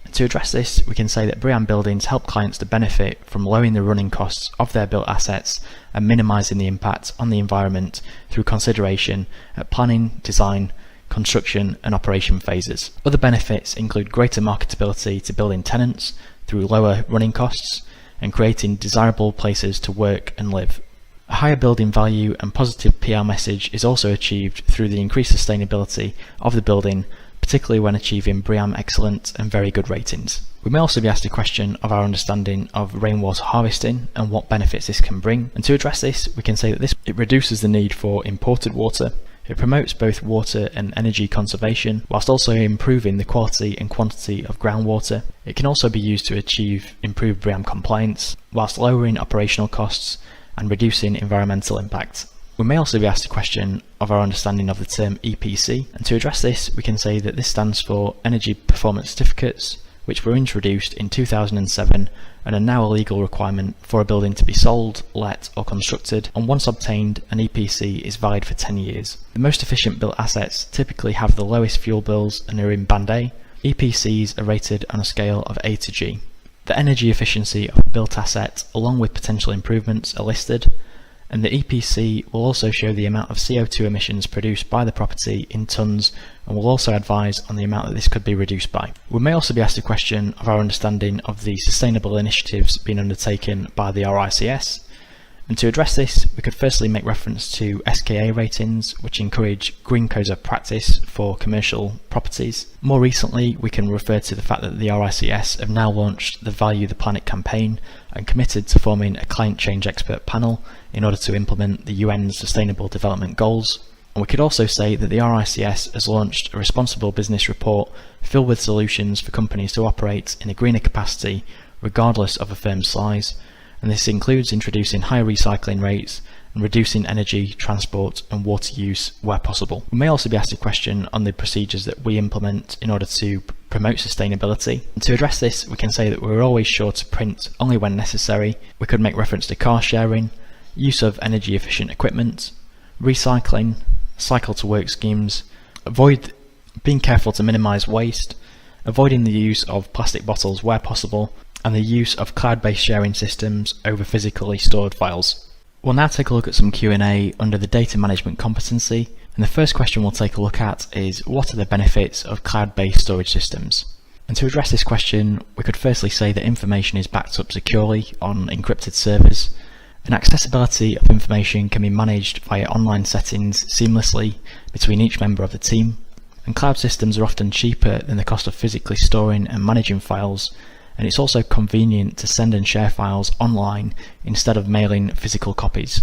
And to address this, we can say that BREEAM buildings help clients to benefit from lowering the running costs of their built assets and minimising the impact on the environment through consideration at planning, design, construction and operation phases. Other benefits include greater marketability to building tenants through lower running costs and creating desirable places to work and live. A higher building value and positive PR message is also achieved through the increased sustainability of the building, particularly when achieving BREEAM Excellent and Very Good ratings. We may also be asked a question of our understanding of rainwater harvesting and what benefits this can bring. And to address this, we can say that it reduces the need for imported water. It promotes both water and energy conservation, whilst also improving the quality and quantity of groundwater. It can also be used to achieve improved BREEAM compliance, whilst lowering operational costs and reducing environmental impact. We may also be asked a question of our understanding of the term EPC, and to address this we can say that this stands for Energy Performance Certificates, which were introduced in 2007 and are now a legal requirement for a building to be sold, let or constructed, and once obtained an EPC is valid for 10 years. The most efficient built assets typically have the lowest fuel bills and are in Band A. EPCs are rated on a scale of A to G. The energy efficiency of a built asset along with potential improvements are listed, and the EPC will also show the amount of CO2 emissions produced by the property in tonnes and will also advise on the amount that this could be reduced by. We may also be asked a question of our understanding of the sustainable initiatives being undertaken by the RICS, and to address this we could firstly make reference to SKA ratings, which encourage green codes of practice for commercial properties. More recently we can refer to the fact that the RICS have now launched the Value the Planet campaign and committed to forming a climate change expert panel in order to implement the UN's Sustainable Development Goals. And we could also say that the RICS has launched a responsible business report filled with solutions for companies to operate in a greener capacity regardless of a firm's size, and this includes introducing higher recycling rates and reducing energy, transport and water use where possible. We may also be asked a question on the procedures that we implement in order to promote sustainability. And to address this we can say that we're always sure to print only when necessary. We could make reference to car sharing, use of energy efficient equipment, recycling, cycle to work schemes, being careful to minimise waste, avoiding the use of plastic bottles where possible, and the use of cloud-based sharing systems over physically stored files. We'll now take a look at some Q&A under the data management competency, and the first question we'll take a look at is, what are the benefits of cloud-based storage systems? And to address this question, we could firstly say that information is backed up securely on encrypted servers, and accessibility of information can be managed via online settings seamlessly between each member of the team, and cloud systems are often cheaper than the cost of physically storing and managing files, and it's also convenient to send and share files online instead of mailing physical copies.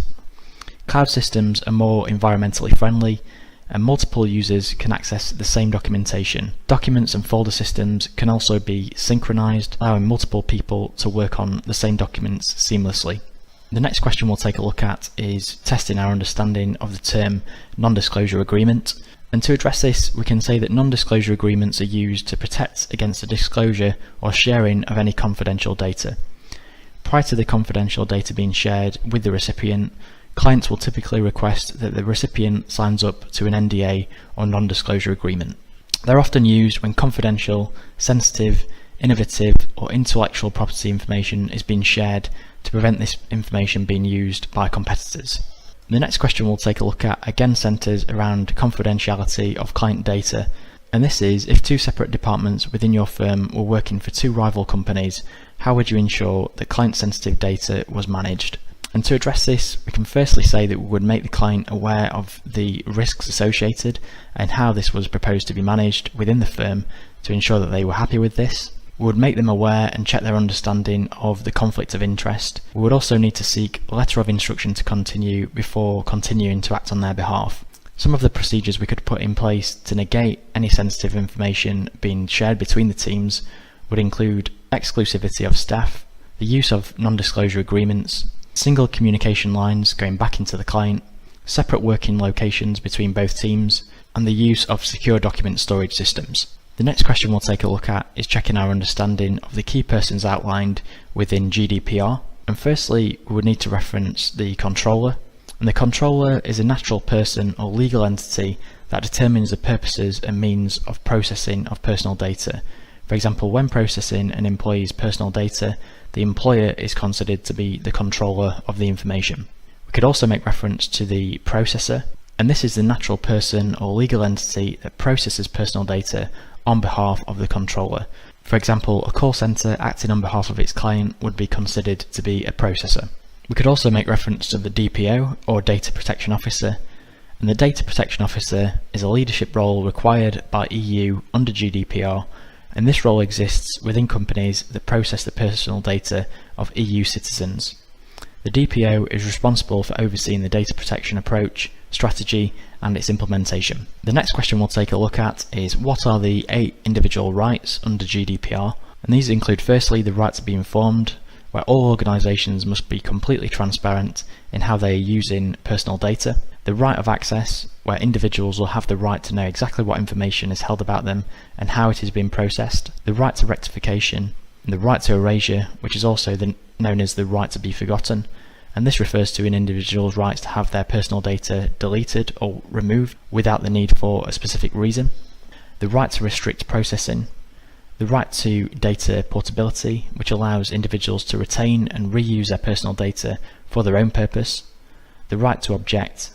Cloud systems are more environmentally friendly, and multiple users can access the same documentation. Documents and folder systems can also be synchronized, allowing multiple people to work on the same documents seamlessly. The next question we'll take a look at is testing our understanding of the term non-disclosure agreement. And to address this, we can say that non-disclosure agreements are used to protect against the disclosure or sharing of any confidential data. Prior to the confidential data being shared with the recipient, clients will typically request that the recipient signs up to an NDA or non-disclosure agreement. They're often used when confidential, sensitive, innovative, or intellectual property information is being shared to prevent this information being used by competitors. The next question we'll take a look at again centres around confidentiality of client data, and this is, if two separate departments within your firm were working for two rival companies, how would you ensure that client sensitive data was managed? And to address this, we can firstly say that we would make the client aware of the risks associated and how this was proposed to be managed within the firm to ensure that they were happy with this. We would make them aware and check their understanding of the conflict of interest. We would also need to seek a letter of instruction to continue before continuing to act on their behalf. Some of the procedures we could put in place to negate any sensitive information being shared between the teams would include exclusivity of staff, the use of non-disclosure agreements, single communication lines going back into the client, separate working locations between both teams, and the use of secure document storage systems. The next question we'll take a look at is checking our understanding of the key persons outlined within GDPR. And firstly, we would need to reference the controller. And the controller is a natural person or legal entity that determines the purposes and means of processing of personal data. For example, when processing an employee's personal data, the employer is considered to be the controller of the information. We could also make reference to the processor, and this is the natural person or legal entity that processes personal data on behalf of the controller. For example, a call centre acting on behalf of its client would be considered to be a processor. We could also make reference to the DPO or Data Protection Officer, and the Data Protection Officer is a leadership role required by EU under GDPR, and this role exists within companies that process the personal data of EU citizens. The DPO is responsible for overseeing the data protection approach, strategy, and its implementation. The next question we'll take a look at is, what are the 8 individual rights under GDPR? And these include firstly the right to be informed, where all organisations must be completely transparent in how they are using personal data. The right of access, where individuals will have the right to know exactly what information is held about them and how it is being processed. The right to rectification, and the right to erasure, which is also known as the right to be forgotten, and this refers to an individual's rights to have their personal data deleted or removed without the need for a specific reason. The right to restrict processing, the right to data portability, which allows individuals to retain and reuse their personal data for their own purpose, the right to object,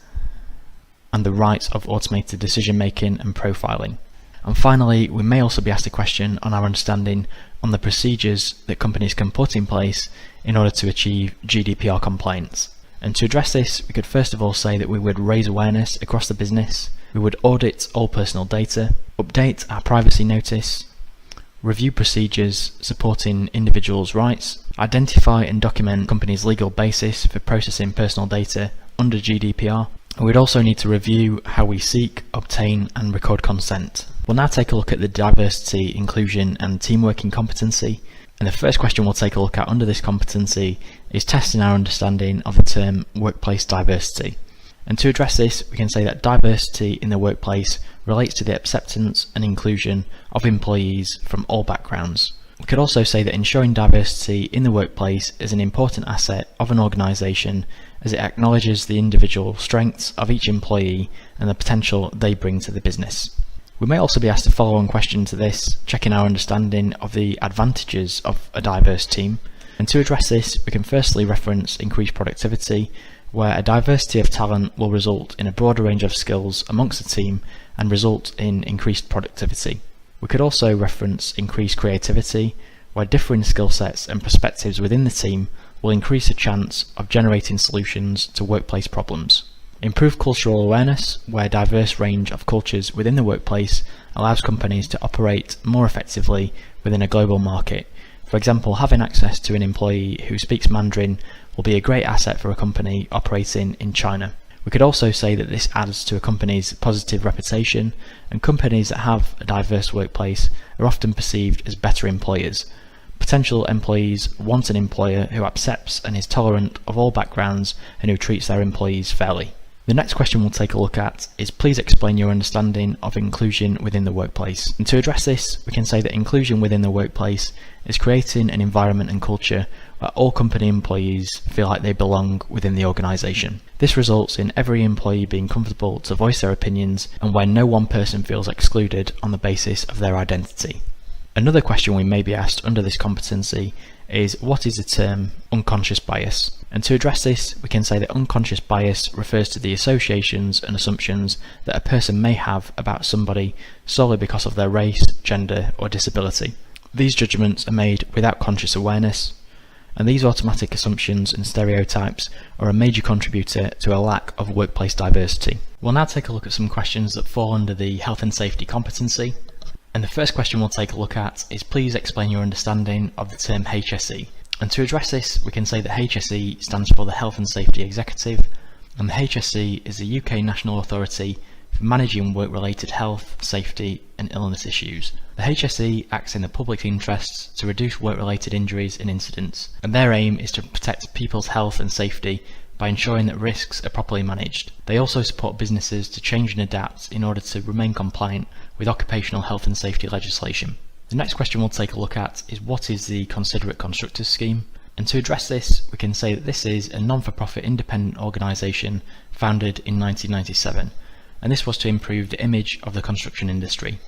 and the rights of automated decision making and profiling. And finally, we may also be asked a question on our understanding on the procedures that companies can put in place in order to achieve GDPR compliance. And to address this, we could first of all say that we would raise awareness across the business, we would audit all personal data, update our privacy notice, review procedures supporting individuals' rights, identify and document companies' legal basis for processing personal data under GDPR. We'd also need to review how we seek, obtain and record consent. We'll now take a look at the diversity, inclusion and teamworking competency. And the first question we'll take a look at under this competency is testing our understanding of the term workplace diversity. And to address this, we can say that diversity in the workplace relates to the acceptance and inclusion of employees from all backgrounds. We could also say that ensuring diversity in the workplace is an important asset of an organisation, as it acknowledges the individual strengths of each employee and the potential they bring to the business. We may also be asked a follow-on question to this, checking our understanding of the advantages of a diverse team. And to address this, we can firstly reference increased productivity, where a diversity of talent will result in a broader range of skills amongst the team and result in increased productivity. We could also reference increased creativity, where differing skill sets and perspectives within the team will increase the chance of generating solutions to workplace problems. Improved cultural awareness, where a diverse range of cultures within the workplace allows companies to operate more effectively within a global market. For example, having access to an employee who speaks Mandarin will be a great asset for a company operating in China. We could also say that this adds to a company's positive reputation, and companies that have a diverse workplace are often perceived as better employers. Potential employees want an employer who accepts and is tolerant of all backgrounds and who treats their employees fairly. The next question we'll take a look at is please explain your understanding of inclusion within the workplace. And to address this, we can say that inclusion within the workplace is creating an environment and culture where all company employees feel like they belong within the organisation. This results in every employee being comfortable to voice their opinions and where no one person feels excluded on the basis of their identity. Another question we may be asked under this competency is what is the term unconscious bias? And to address this, we can say that unconscious bias refers to the associations and assumptions that a person may have about somebody solely because of their race, gender, or disability. These judgments are made without conscious awareness, and these automatic assumptions and stereotypes are a major contributor to a lack of workplace diversity. We'll now take a look at some questions that fall under the health and safety competency. And the first question we'll take a look at is please explain your understanding of the term HSE. And to address this, we can say that HSE stands for the Health and Safety Executive, and the HSE is the UK national authority for managing work-related health, safety and illness issues. The HSE acts in the public interest to reduce work-related injuries and incidents, and their aim is to protect people's health and safety by ensuring that risks are properly managed. They also support businesses to change and adapt in order to remain compliant with occupational health and safety legislation. The next question we'll take a look at is what is the Considerate Constructors Scheme? And to address this, we can say that this is a non-for-profit independent organisation founded in 1997, and this was to improve the image of the construction industry.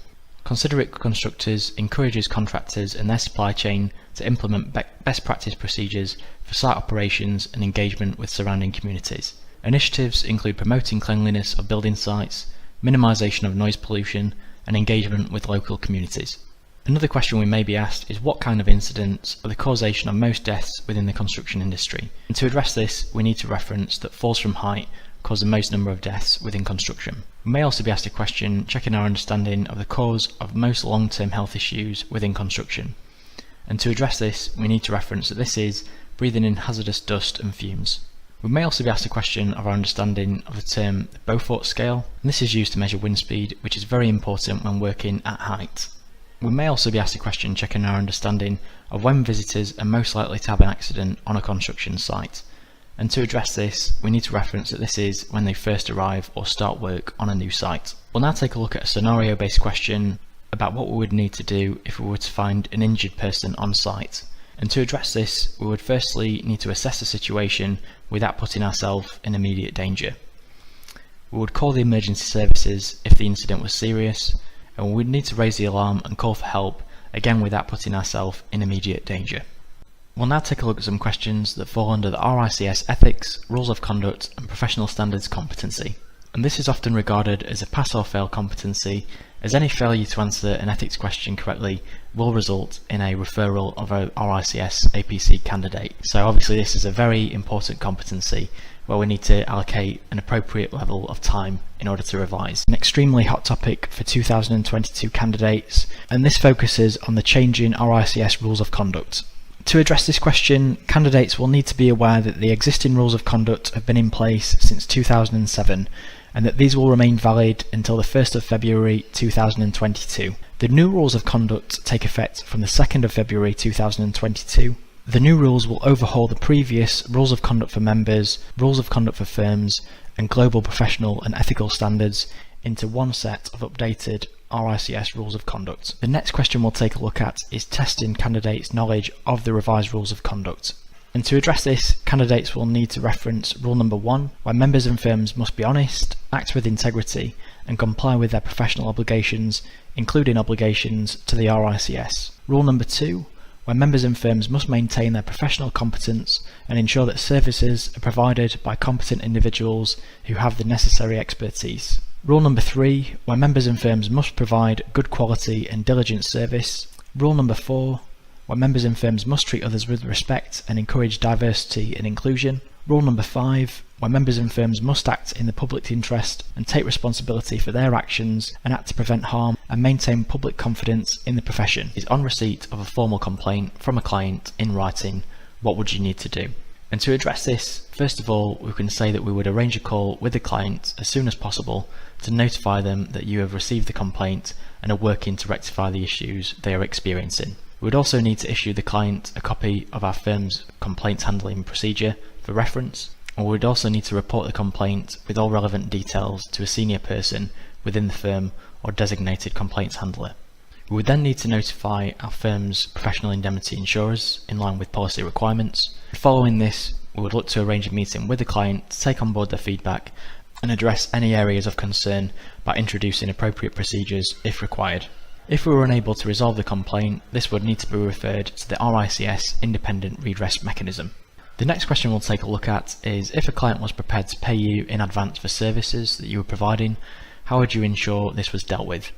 Considerate Constructors encourages contractors and their supply chain to implement best practice procedures for site operations and engagement with surrounding communities. Initiatives include promoting cleanliness of building sites, minimisation of noise pollution, and engagement with local communities. Another question we may be asked is what kind of incidents are the causation of most deaths within the construction industry? And to address this, we need to reference that falls from height cause the most number of deaths within construction. We may also be asked a question checking our understanding of the cause of most long-term health issues within construction. And to address this, we need to reference that this is breathing in hazardous dust and fumes. We may also be asked a question of our understanding of the term Beaufort scale, and this is used to measure wind speed, which is very important when working at height. We may also be asked a question checking our understanding of when visitors are most likely to have an accident on a construction site. And to address this, we need to reference that this is when they first arrive or start work on a new site. We'll now take a look at a scenario-based question about what we would need to do if we were to find an injured person on site. And to address this, we would firstly need to assess the situation without putting ourselves in immediate danger. We would call the emergency services if the incident was serious, and we would need to raise the alarm and call for help, again without putting ourselves in immediate danger. We'll now take a look at some questions that fall under the RICS Ethics, Rules of Conduct and Professional Standards competency. And this is often regarded as a pass or fail competency, as any failure to answer an ethics question correctly will result in a referral of a RICS APC candidate. So obviously this is a very important competency where we need to allocate an appropriate level of time in order to revise. An extremely hot topic for 2022 candidates, and this focuses on the changing RICS rules of conduct. To address this question, candidates will need to be aware that the existing rules of conduct have been in place since 2007 and that these will remain valid until the 1st of February 2022. The new rules of conduct take effect from the 2nd of February 2022. The new rules will overhaul the previous rules of conduct for members, rules of conduct for firms, and global professional and ethical standards into one set of updated RICS rules of conduct. The next question we'll take a look at is testing candidates' knowledge of the revised rules of conduct. And to address this, candidates will need to reference rule number 1, where members and firms must be honest, act with integrity, and comply with their professional obligations, including obligations to the RICS. Rule number 2, where members and firms must maintain their professional competence and ensure that services are provided by competent individuals who have the necessary expertise. Rule number 3, where members and firms must provide good quality and diligent service. Rule number 4, where members and firms must treat others with respect and encourage diversity and inclusion. Rule number 5, where members and firms must act in the public interest and take responsibility for their actions and act to prevent harm and maintain public confidence in the profession. Is on receipt of a formal complaint from a client in writing, what would you need to do? And to address this, first of all, we can say that we would arrange a call with the client as soon as possible to notify them that you have received the complaint and are working to rectify the issues they are experiencing. We would also need to issue the client a copy of our firm's complaint handling procedure for reference, and we would also need to report the complaint with all relevant details to a senior person within the firm or designated complaints handler. We would then need to notify our firm's professional indemnity insurers in line with policy requirements. Following this, we would look to arrange a meeting with the client to take on board their feedback and address any areas of concern by introducing appropriate procedures if required. If we were unable to resolve the complaint, this would need to be referred to the RICS independent redress mechanism. The next question we'll take a look at is, if a client was prepared to pay you in advance for services that you were providing, how would you ensure this was dealt with?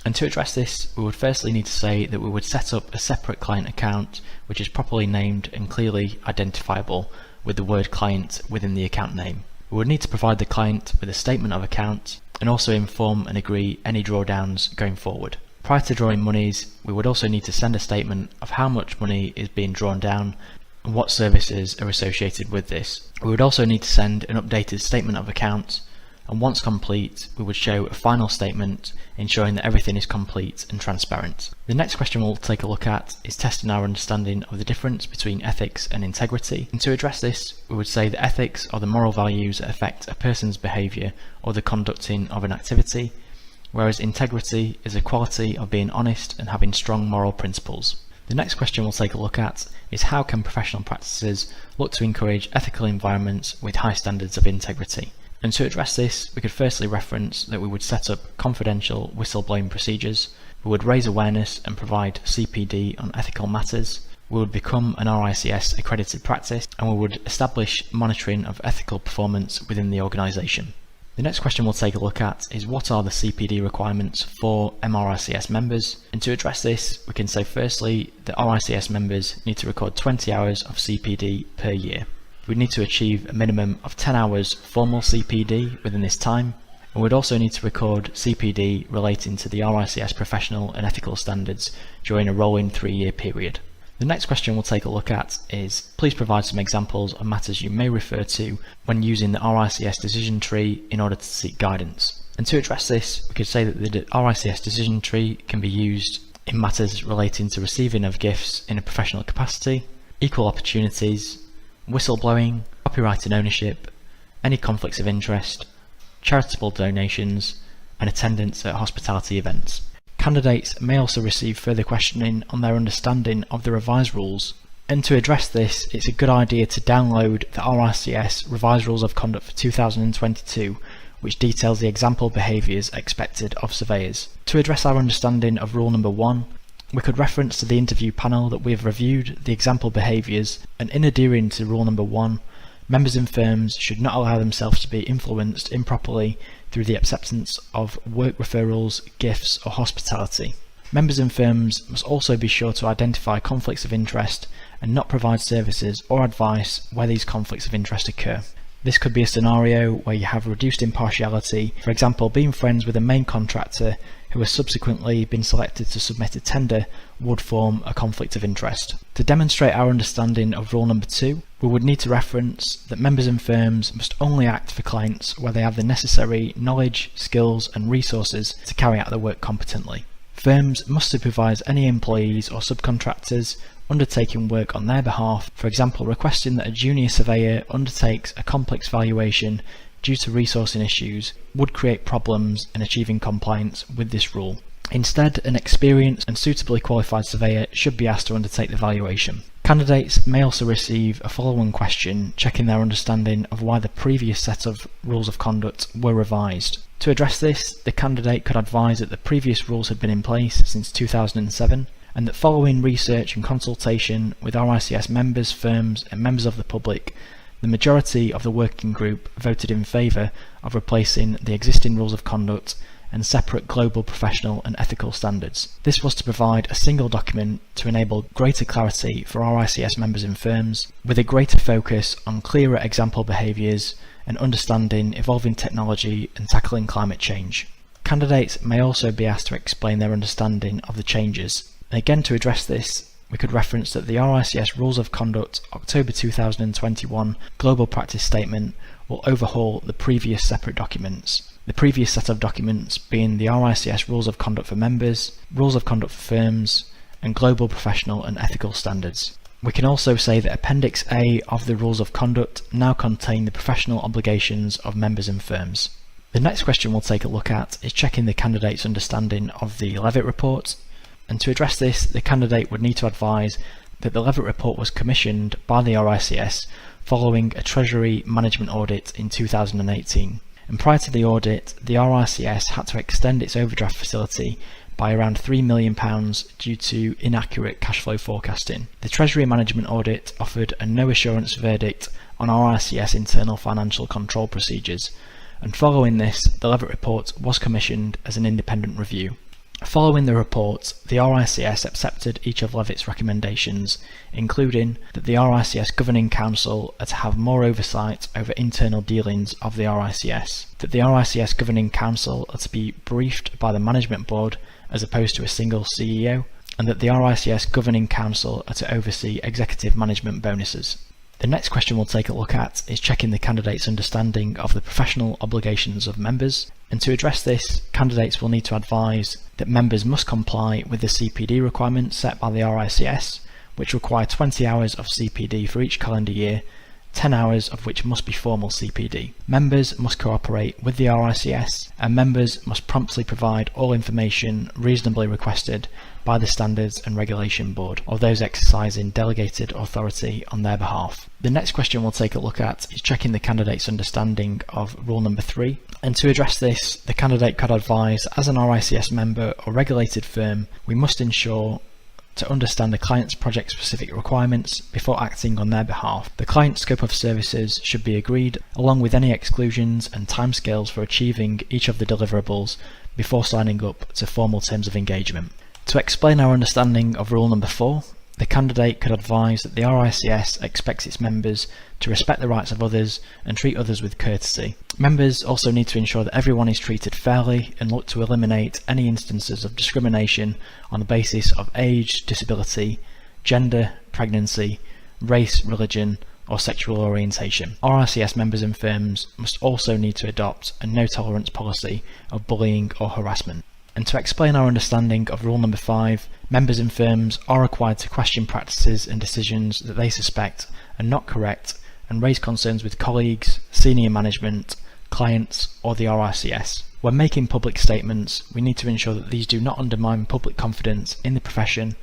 And to address this, we would firstly need to say that we would set up a separate client account which is properly named and clearly identifiable with the word client within the account name. We would need to provide the client with a statement of account and also inform and agree any drawdowns going forward. Prior to drawing monies, we would also need to send a statement of how much money is being drawn down and what services are associated with this. We would also need to send an updated statement of account, and once complete, we would show a final statement ensuring that everything is complete and transparent. The next question we'll take a look at is testing our understanding of the difference between ethics and integrity. And to address this, we would say that ethics are the moral values that affect a person's behaviour or the conducting of an activity, whereas integrity is a quality of being honest and having strong moral principles. The next question we'll take a look at is, how can professional practices look to encourage ethical environments with high standards of integrity? And to address this, we could firstly reference that we would set up confidential whistleblowing procedures, we would raise awareness and provide CPD on ethical matters, we would become an RICS accredited practice, and we would establish monitoring of ethical performance within the organisation. The next question we'll take a look at is, what are the CPD requirements for MRICS members? And to address this, we can say firstly that RICS members need to record 20 hours of CPD per year. We need to achieve a minimum of 10 hours formal CPD within this time, and we'd also need to record CPD relating to the RICS professional and ethical standards during a rolling 3-year period. The next question we'll take a look at is, please provide some examples of matters you may refer to when using the RICS decision tree in order to seek guidance. And to address this, we could say that the RICS decision tree can be used in matters relating to receiving of gifts in a professional capacity, equal opportunities, whistleblowing, copyright and ownership, any conflicts of interest, charitable donations, and attendance at hospitality events. Candidates may also receive further questioning on their understanding of the revised rules, and to address this, it's a good idea to download the RICS Revised Rules of Conduct for 2022, which details the example behaviours expected of surveyors. To address our understanding of rule number 1, we could reference to the interview panel that we have reviewed the example behaviours, and in adhering to rule number 1, members and firms should not allow themselves to be influenced improperly through the acceptance of work referrals, gifts or hospitality. Members and firms must also be sure to identify conflicts of interest and not provide services or advice where these conflicts of interest occur. This could be a scenario where you have reduced impartiality, for example being friends with a main contractor who has subsequently been selected to submit a tender would form a conflict of interest. To demonstrate our understanding of rule number 2, we would need to reference that members and firms must only act for clients where they have the necessary knowledge, skills and resources to carry out their work competently. Firms must supervise any employees or subcontractors undertaking work on their behalf, for example requesting that a junior surveyor undertakes a complex valuation due to resourcing issues would create problems in achieving compliance with this rule. Instead, an experienced and suitably qualified surveyor should be asked to undertake the valuation. Candidates may also receive a follow-on question checking their understanding of why the previous set of rules of conduct were revised. To address this, the candidate could advise that the previous rules had been in place since 2007, and that following research and consultation with RICS members, firms and members of the public, the majority of the working group voted in favour of replacing the existing rules of conduct and separate global professional and ethical standards. This was to provide a single document to enable greater clarity for RICS members and firms, with a greater focus on clearer example behaviours and understanding evolving technology and tackling climate change. Candidates may also be asked to explain their understanding of the changes. And again, to address this, we could reference that the RICS Rules of Conduct October 2021 Global Practice Statement will overhaul the previous separate documents. The previous set of documents being the RICS Rules of Conduct for members, Rules of Conduct for firms, and Global Professional and Ethical Standards. We can also say that Appendix A of the Rules of Conduct now contain the professional obligations of members and firms. The next question we'll take a look at is checking the candidate's understanding of the Levitt report. And to address this, the candidate would need to advise that the Levitt report was commissioned by the RICS following a Treasury management audit in 2018. And prior to the audit, the RICS had to extend its overdraft facility by around £3 million due to inaccurate cash flow forecasting. The Treasury management audit offered a no assurance verdict on RICS internal financial control procedures, and following this, the Levitt report was commissioned as an independent review. Following the report, the RICS accepted each of Levitt's recommendations, including that the RICS Governing Council are to have more oversight over internal dealings of the RICS, that the RICS Governing Council are to be briefed by the Management Board as opposed to a single CEO, and that the RICS Governing Council are to oversee executive management bonuses. The next question we'll take a look at is checking the candidate's understanding of the professional obligations of members. And to address this, candidates will need to advise that members must comply with the CPD requirements set by the RICS, which require 20 hours of CPD for each calendar year, 10 hours of which must be formal CPD. Members must cooperate with the RICS, and members must promptly provide all information reasonably requested by the Standards and Regulation Board, or those exercising delegated authority on their behalf. The next question we'll take a look at is checking the candidate's understanding of rule number 3. And to address this, the candidate could advise, as an RICS member or regulated firm, we must ensure to understand the client's project-specific requirements before acting on their behalf. The client's scope of services should be agreed, along with any exclusions and timescales for achieving each of the deliverables before signing up to formal terms of engagement. To explain our understanding of rule number 4, the candidate could advise that the RICS expects its members to respect the rights of others and treat others with courtesy. Members also need to ensure that everyone is treated fairly and look to eliminate any instances of discrimination on the basis of age, disability, gender, pregnancy, race, religion, or sexual orientation. RICS members and firms must also need to adopt a no tolerance policy of bullying or harassment. And to explain our understanding of rule number 5, members and firms are required to question practices and decisions that they suspect are not correct and raise concerns with colleagues, senior management, clients, or the RICS. When making public statements, we need to ensure that these do not undermine public confidence in the profession,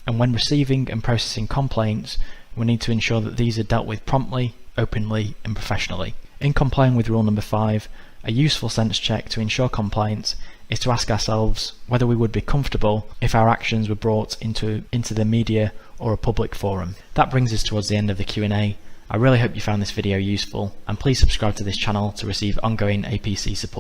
and when receiving and processing complaints, we need to ensure that these are dealt with promptly, openly, and professionally. In complying with rule number 5, a useful sense check to ensure compliance is to ask ourselves whether we would be comfortable if our actions were brought into the media or a public forum. That brings us towards the end of the Q&A. I really hope you found this video useful, and please subscribe to this channel to receive ongoing APC support.